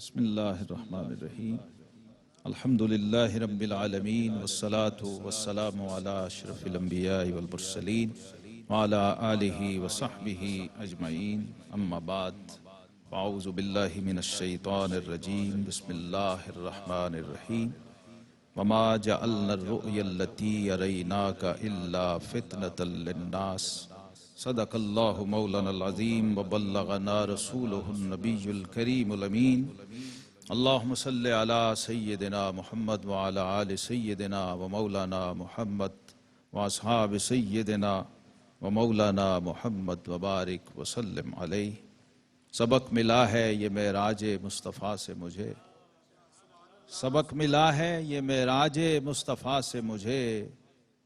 بسم اللہ الرحمن الرحیم الحمدللہ رب العالمین والصلاة والسلام علی اشرف الانبیاء والمرسلین وعلی آلہ وصحبہ اجمعین اما بعد فاعوذ باللہ من الشیطان الرجیم بسم اللہ الرحمن الرحیم وما جعلنا الرؤیا التي اریناک الا فتنة للناس صدق اللہ مولانا العظیم وبلغنا رسولہ النبی الکریم الامین اللہم صلی علی سیدنا محمد وعلی آل سیدنا ومولانا محمد واصحاب سیدنا ومولانا محمد وبارک وسلم علیہ۔ سبق ملا ہے یہ معراج مصطفیٰ سے مجھے، سبق ملا ہے یہ معراج مصطفیٰ سے مجھے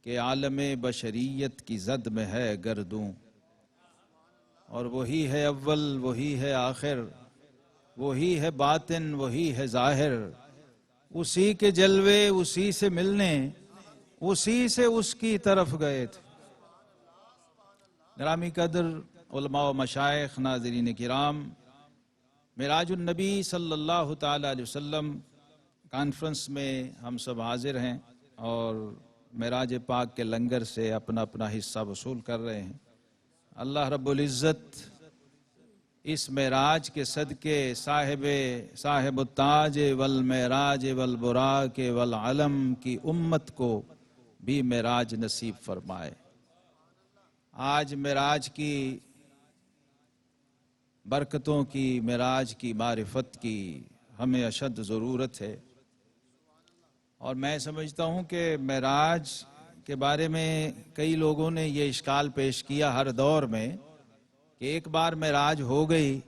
کہ عالم بشریت کی زد میں ہے گردوں، اور وہی ہے اول وہی ہے آخر، وہی ہے باطن وہی ہے ظاہر، اسی کے جلوے اسی سے ملنے اسی سے اس کی طرف گئے تھے۔ گرامی قدر علماء و مشائخ، ناظرین کرام، معراج النبی صلی اللہ تعالی علیہ وسلم کانفرنس میں ہم سب حاضر ہیں اور معراج پاک کے لنگر سے اپنا اپنا حصہ وصول کر رہے ہیں۔ اللہ رب العزت اس معراج کے صدقے صاحب التاج والمعراج والبراق والعلم کی امت کو بھی معراج نصیب فرمائے۔ آج معراج کی برکتوں کی، معراج کی معرفت کی ہمیں اشد ضرورت ہے، اور میں سمجھتا ہوں کہ معراج کے بارے میں کئی لوگوں نے یہ اشکال پیش کیا ہر دور میں کہ ایک بار معراج ہو گئی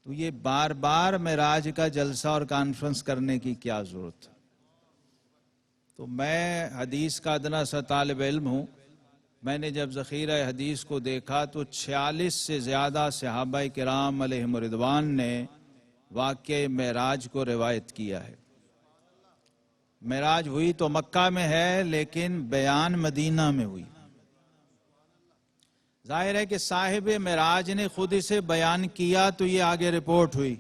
تو یہ بار بار معراج کا جلسہ اور کانفرنس کرنے کی کیا ضرورت ہے؟ تو میں حدیث کا ادنا سا طالب علم ہوں، میں نے جب ذخیرہ حدیث کو دیکھا تو 46 سے زیادہ صحابہ کرام علیہم رضوان نے واقعہ معراج کو روایت کیا ہے۔ معراج ہوئی تو مکہ میں ہے لیکن بیان مدینہ میں ہوئی۔ ظاہر ہے کہ صاحب معراج نے خود اسے بیان کیا تو یہ آگے رپورٹ ہوئی،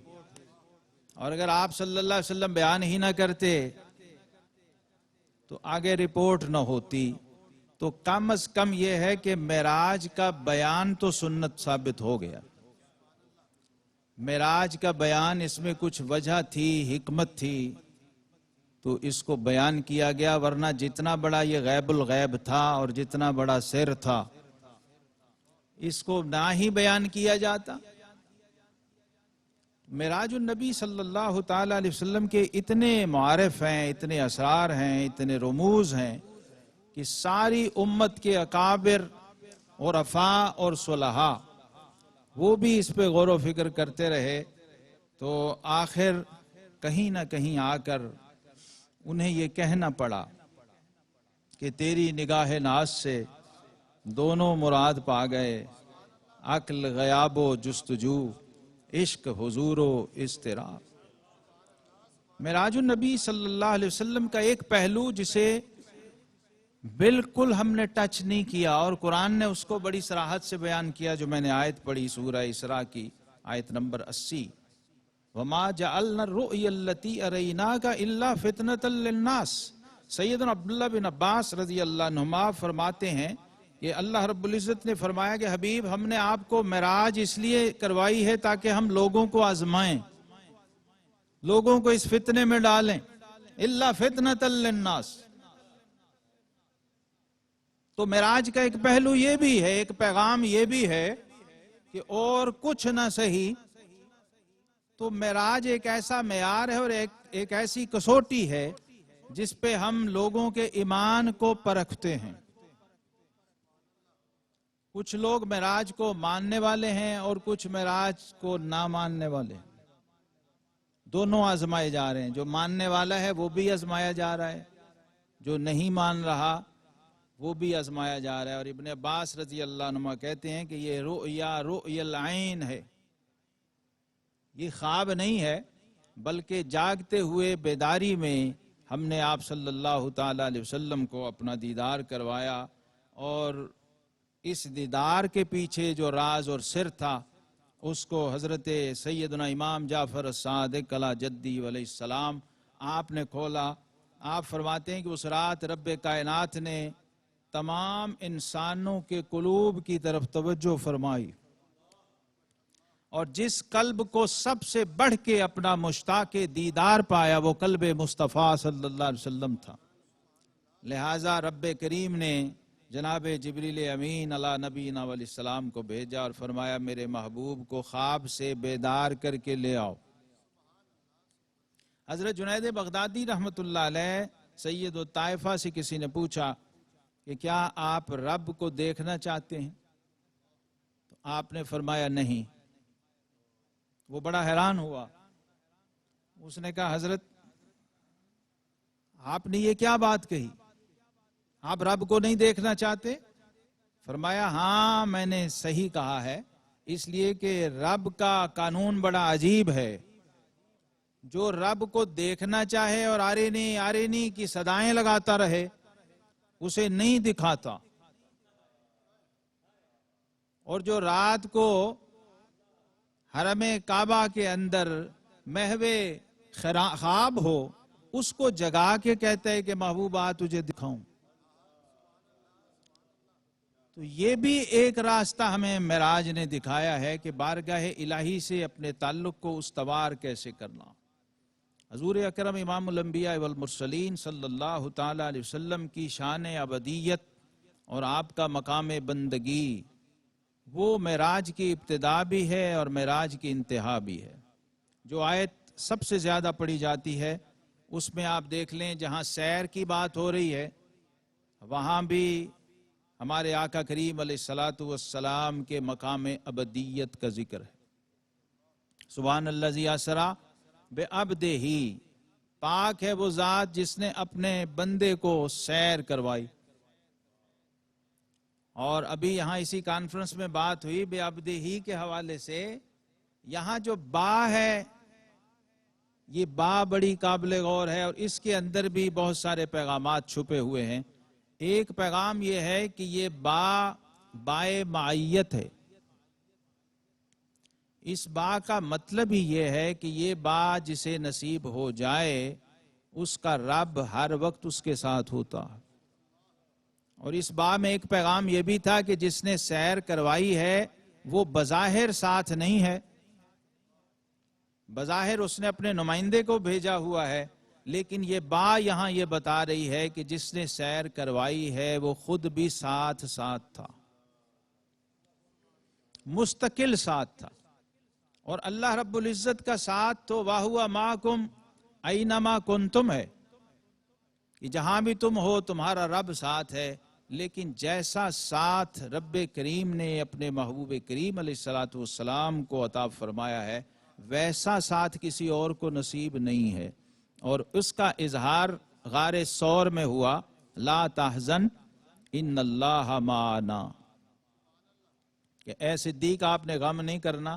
اور اگر آپ صلی اللہ علیہ وسلم بیان ہی نہ کرتے تو آگے رپورٹ نہ ہوتی۔ تو کم از کم یہ ہے کہ معراج کا بیان تو سنت ثابت ہو گیا۔ معراج کا بیان، اس میں کچھ وجہ تھی، حکمت تھی، تو اس کو بیان کیا گیا، ورنہ جتنا بڑا یہ غیب الغیب تھا اور جتنا بڑا سر تھا اس کو نہ ہی بیان کیا جاتا۔ معراج النبی صلی اللہ تعالی علیہ وسلم کے اتنے معارف ہیں، اتنے اسرار ہیں، اتنے رموز ہیں کہ ساری امت کے اکابر اور عرفاء اور صلحاء وہ بھی اس پہ غور و فکر کرتے رہے، تو آخر کہیں نہ کہیں آ کر انہیں یہ کہنا پڑا کہ تیری نگاہ ناز سے دونوں مراد پا گئے، عقل غیاب و جستجو، عشق حضور و اضطراب۔ معراج النبی صلی اللہ علیہ وسلم کا ایک پہلو جسے بالکل ہم نے ٹچ نہیں کیا، اور قرآن نے اس کو بڑی صراحت سے بیان کیا، جو میں نے آیت پڑھی سورہ اسراء کی آیت نمبر 80، وَمَا جَعَلْنَا الرُّؤْيَا الَّتِي أَرَيْنَاكَ إِلَّا فِتْنَةً لِلنَّاسِ۔ سیدنا عبداللہ بن عباس رضی اللہ عنہما فرماتے ہیں کہ اللہ رب العزت نے فرمایا کہ حبیب، ہم نے آپ کو معراج اس لیے کروائی ہے تاکہ ہم لوگوں کو آزمائیں، لوگوں کو اس فتنے میں ڈالیں، إِلَّا فِتْنَةً لِلنَّاسِ۔ تو معراج کا ایک پہلو یہ بھی ہے، ایک پیغام یہ بھی ہے کہ اور کچھ نہ صحیح تو معراج ایک ایسا معیار ہے اور ایک ایسی کسوٹی ہے جس پہ ہم لوگوں کے ایمان کو پرکھتے ہیں۔ کچھ لوگ معراج کو ماننے والے ہیں اور کچھ معراج کو نہ ماننے والے ہیں، دونوں آزمائے جا رہے ہیں۔ جو ماننے والا ہے وہ بھی آزمایا جا رہا ہے، جو نہیں مان رہا وہ بھی آزمایا جا رہا ہے۔ اور ابن عباس رضی اللہ عنہ کہتے ہیں کہ یہ رؤیا العین ہے، یہ خواب نہیں ہے، بلکہ جاگتے ہوئے بیداری میں ہم نے آپ صلی اللہ تعالی علیہ وسلم کو اپنا دیدار کروایا، اور اس دیدار کے پیچھے جو راز اور سر تھا اس کو حضرت سیدنا امام جعفر الصادق علی جدی علیہ السلام آپ نے کھولا. آپ فرماتے ہیں کہ اس رات رب کائنات نے تمام انسانوں کے قلوب کی طرف توجہ فرمائی، اور جس قلب کو سب سے بڑھ کے اپنا مشتاق دیدار پایا وہ قلب مصطفیٰ صلی اللہ علیہ وسلم تھا. لہٰذا رب کریم نے جناب جبریل امین علی نبینا علیہ السلام کو بھیجا اور فرمایا میرے محبوب کو خواب سے بیدار کر کے لے آؤ. حضرت جنید بغدادی رحمت اللہ علیہ سید الطائفہ سے کسی نے پوچھا کہ کیا آپ رب کو دیکھنا چاہتے ہیں؟ تو آپ نے فرمایا نہیں. وہ بڑا حیران ہوا. اس نے کہا حضرت آپ نے یہ کیا بات کہی، آپ رب کو نہیں دیکھنا چاہتے؟ فرمایا ہاں میں نے صحیح کہا ہے، اس لیے کہ رب کا قانون بڑا عجیب ہے. جو رب کو دیکھنا چاہے اور آرینی کی صدائیں لگاتا رہے اسے نہیں دکھاتا، اور جو رات کو حرم کعبہ کے اندر محو خواب ہو اس کو جگا کے کہتا ہے کہ محبوبہ تجھے دکھاؤں. تو یہ بھی ایک راستہ ہمیں معراج نے دکھایا ہے کہ بارگاہ الہی سے اپنے تعلق کو استوار کیسے کرنا. حضور اکرم امام الانبیاء والمرسلین صلی اللہ تعالی علیہ وسلم کی شان ابدیت اور آپ کا مقام بندگی وہ معراج کی ابتدا بھی ہے اور معراج کی انتہا بھی ہے. جو آیت سب سے زیادہ پڑھی جاتی ہے اس میں آپ دیکھ لیں جہاں سیر کی بات ہو رہی ہے وہاں بھی ہمارے آقا کریم علیہ الصلاۃ والسلام کے مقام ابدیت کا ذکر ہے. سبحان الذی اسریٰ بعبدہ، پاک ہے وہ ذات جس نے اپنے بندے کو سیر کروائی. اور ابھی یہاں اسی کانفرنس میں بات ہوئی بعبدہ کے حوالے سے. یہاں جو با ہے یہ با بڑی قابل غور ہے اور اس کے اندر بھی بہت سارے پیغامات چھپے ہوئے ہیں. ایک پیغام یہ ہے کہ یہ بائے معیت ہے. اس با کا مطلب ہی یہ ہے کہ یہ با جسے نصیب ہو جائے اس کا رب ہر وقت اس کے ساتھ ہوتا ہے. اور اس با میں ایک پیغام یہ بھی تھا کہ جس نے سیر کروائی ہے وہ بظاہر ساتھ نہیں ہے، بظاہر اس نے اپنے نمائندے کو بھیجا ہوا ہے، لیکن یہ با یہاں یہ بتا رہی ہے کہ جس نے سیر کروائی ہے وہ خود بھی ساتھ تھا، مستقل ساتھ تھا. اور اللہ رب العزت کا ساتھ تو وَهُوَ مَعَكُمْ أَيْنَمَا كُنْتُمْ ہے کہ جہاں بھی تم ہو تمہارا رب ساتھ ہے. لیکن جیسا ساتھ رب کریم نے اپنے محبوب کریم علیہ الصلاۃ والسلام کو عطا فرمایا ہے ویسا ساتھ کسی اور کو نصیب نہیں ہے. اور اس کا اظہار غار ثور میں ہوا لا تحزن ان اللہ معنا، کہ اے صدیق آپ نے غم نہیں کرنا،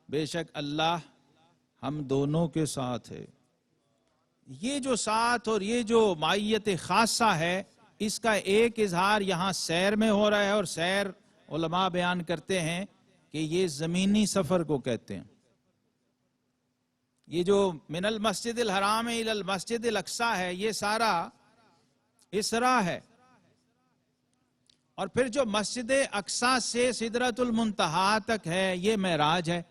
بے شک اللہ ہم دونوں کے ساتھ ہے. یہ جو ساتھ اور یہ جو معیت خاصہ ہے اس کا ایک اظہار یہاں سیر میں ہو رہا ہے. اور سیر علماء بیان کرتے ہیں کہ یہ زمینی سفر کو کہتے ہیں. یہ جو من المسجد الحرام الی المسجد الاقصی ہے یہ سارا اسراء ہے. اور پھر جو مسجد اقصی سے سدرۃ المنتہا تک ہے یہ معراج ہے.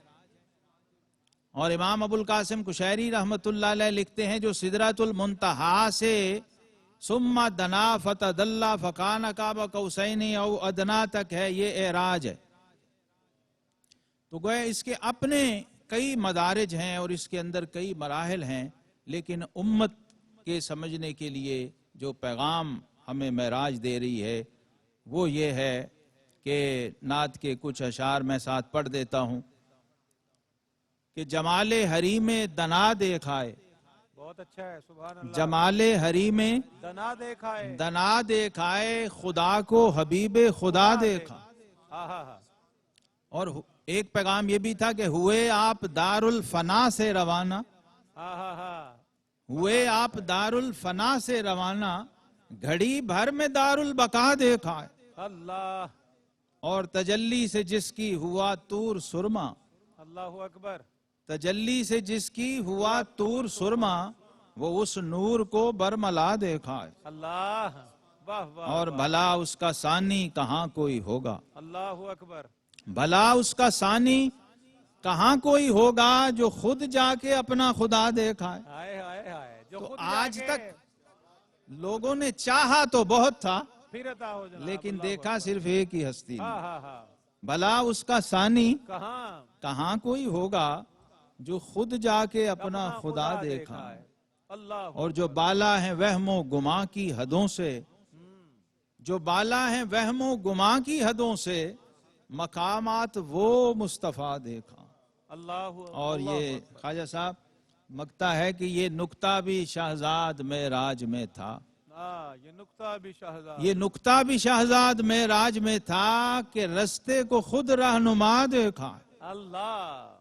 اور امام ابو القاسم قشیری رحمت اللہ علیہ لکھتے ہیں جو سدرۃ المنتہا سے ثم دنا فتدلی فکان قاب قوسین او ادنا تک ہے یہ اعراج ہے. تو گویا اس کے اپنے کئی مدارج ہیں اور اس کے اندر کئی مراحل ہیں، لیکن امت کے سمجھنے کے لیے جو پیغام ہمیں معراج دے رہی ہے وہ یہ ہے کہ نعت کے کچھ اشعار میں ساتھ پڑھ دیتا ہوں کہ جمال حریم دنا دیکھائے. بہت اچھا ہے، سبحان اللہ. جمال حریم دنا دیکھائے خدا کو حبیب خدا دیکھا. اور ایک پیغام یہ بھی تھا کہ ہوئے آپ دار الفنا سے روانہ، ہوئے آپ دار الفنا سے روانہ، گھڑی بھر میں دار البقا دیکھا ہے. اللہ اور تجلی سے جس کی ہوا طور سرما، اللہ اکبر. تجلی سے جس کی ہوا طور سرما وہ اس نور کو برملا دیکھا ہے. اللہ. واہ واہ. اور بھلا اس کا ثانی کہاں کوئی ہوگا. اللہ اکبر. بھلا اس کا ثانی کہاں کوئی ہوگا جو خود جا کے اپنا خدا دیکھا ہے. ہائے ہائے ہائے. جو تو خود آج جا کے تک لوگوں نے چاہا تو بہت تھا پھر عطا ہو جناب. لیکن اللہ دیکھا اکبر. صرف ایک ہی ہستی ہاں نے. ہاں ہاں. بھلا اس کا ثانی کہاں کہاں کوئی ہوگا جو خود جا کے اپنا خدا دیکھا ہے. اللہ. اور جو بالا ہیں وہم و گما کی حدوں سے جو بالا ہیں وہم و گما کی حدوں سے مقامات وہ مصطفیٰ دیکھا. اللہ. اور یہ خواجہ صاحب مگتا ہے کہ یہ نکتہ بھی شہزاد معراج میں تھا. یہ نقطہ بھی شہزاد. یہ نکتہ بھی شہزاد معراج میں تھا کہ رستے کو خود رہنما دیکھا. اللہ.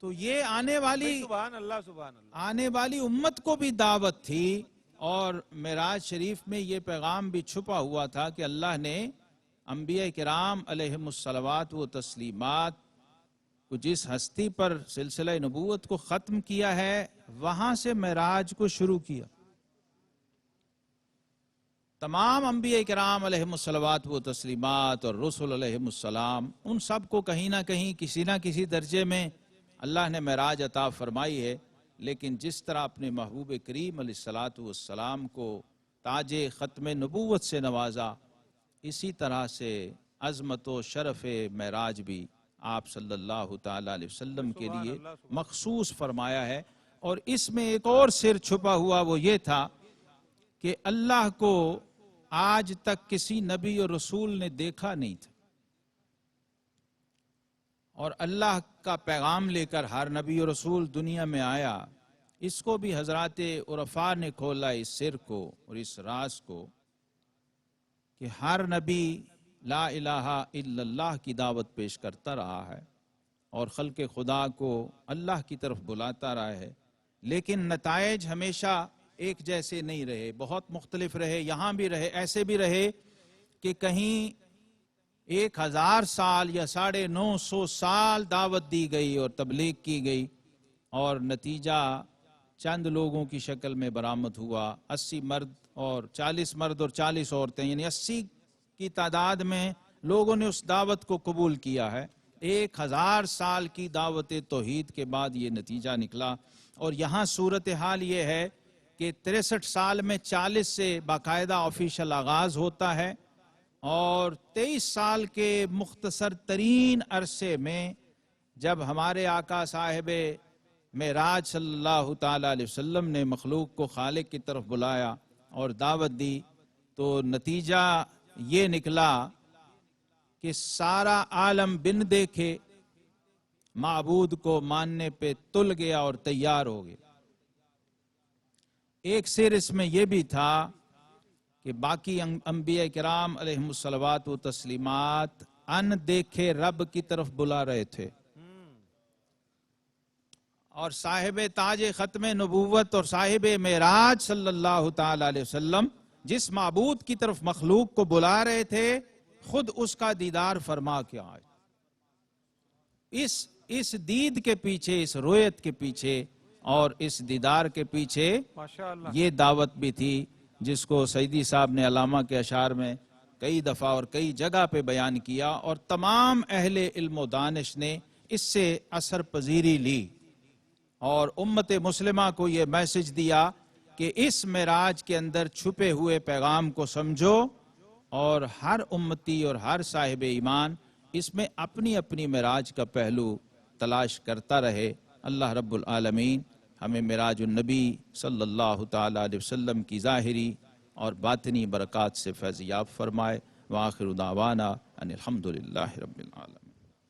تو یہ آنے والی سبحان اللہ سبحان اللہ. آنے والی امت کو بھی دعوت تھی. اور معراج شریف میں یہ پیغام بھی چھپا ہوا تھا کہ اللہ نے انبیاء کرام علیہم الصلوات و تسلیمات کو جس ہستی پر سلسلہ نبوت کو ختم کیا ہے وہاں سے معراج کو شروع کیا. تمام انبیاء کرام علیہم الصلوات و تسلیمات اور رسول علیہم السلام ان سب کو کہیں نہ کہیں کسی نہ کسی درجے میں اللہ نے معراج عطا فرمائی ہے. لیکن جس طرح اپنے محبوب کریم علیہ الصلوات والسلام کو تاج ختم نبوت سے نوازا اسی طرح سے عظمت و شرف معراج بھی آپ صلی اللہ تعالی علیہ وسلم کے لیے مخصوص فرمایا ہے. اور اس میں ایک اور سر چھپا ہوا وہ یہ تھا کہ اللہ کو آج تک کسی نبی اور رسول نے دیکھا نہیں تھا. اور اللہ کا پیغام لے کر ہر نبی اور رسول دنیا میں آیا. اس کو بھی حضرات عرفاء نے کھولا اس سر کو اور اس راز کو کہ ہر نبی لا الہ الا اللہ کی دعوت پیش کرتا رہا ہے اور خلق خدا کو اللہ کی طرف بلاتا رہا ہے. لیکن نتائج ہمیشہ ایک جیسے نہیں رہے, بہت مختلف رہے. یہاں بھی رہے, ایسے بھی رہے کہ کہیں 1000 سال یا 950 سال دعوت دی گئی اور تبلیغ کی گئی اور نتیجہ چند لوگوں کی شکل میں برآمد ہوا. 80 مرد اور 40 مرد اور 40 عورتیں, یعنی 80 کی تعداد میں لوگوں نے اس دعوت کو قبول کیا ہے. 1000 سال کی دعوت توحید کے بعد یہ نتیجہ نکلا. اور یہاں صورتحال یہ ہے کہ 63 سال میں 40 سے باقاعدہ آفیشل آغاز ہوتا ہے اور 23 سال کے مختصر ترین عرصے میں جب ہمارے آقا صاحب معراج صلی اللہ تعالی علیہ وسلم نے مخلوق کو خالق کی طرف بلایا اور دعوت دی تو نتیجہ یہ نکلا کہ سارا عالم بن دیکھے معبود کو ماننے پہ تل گیا اور تیار ہو گیا. ایک سر اس میں یہ بھی تھا کہ باقی انبیاء کرام علیہم الصلوات و تسلیمات ان دیکھے رب کی طرف بلا رہے تھے اور صاحب تاج ختم نبوت اور صاحب معراج صلی اللہ تعالی علیہ وسلم جس معبود کی طرف مخلوق کو بلا رہے تھے خود اس کا دیدار فرما کے آئے. اس دید کے پیچھے, اس رویت کے پیچھے اور اس دیدار کے پیچھے ماشاءاللہ یہ دعوت بھی تھی جس کو سیدی صاحب نے علامہ کے اشعار میں کئی دفعہ اور کئی جگہ پہ بیان کیا اور تمام اہل علم و دانش نے اس سے اثر پذیری لی اور امت مسلمہ کو یہ میسج دیا کہ اس معراج کے اندر چھپے ہوئے پیغام کو سمجھو اور ہر امتی اور ہر صاحب ایمان اس میں اپنی اپنی معراج کا پہلو تلاش کرتا رہے. اللہ رب العالمین ہمیں معراج النبی صلی اللہ تعالی علیہ وسلم کی ظاہری اور باطنی برکات سے فیض یاب فرمائے. وآخر دعوانا ان الحمدللہ رب العالمین.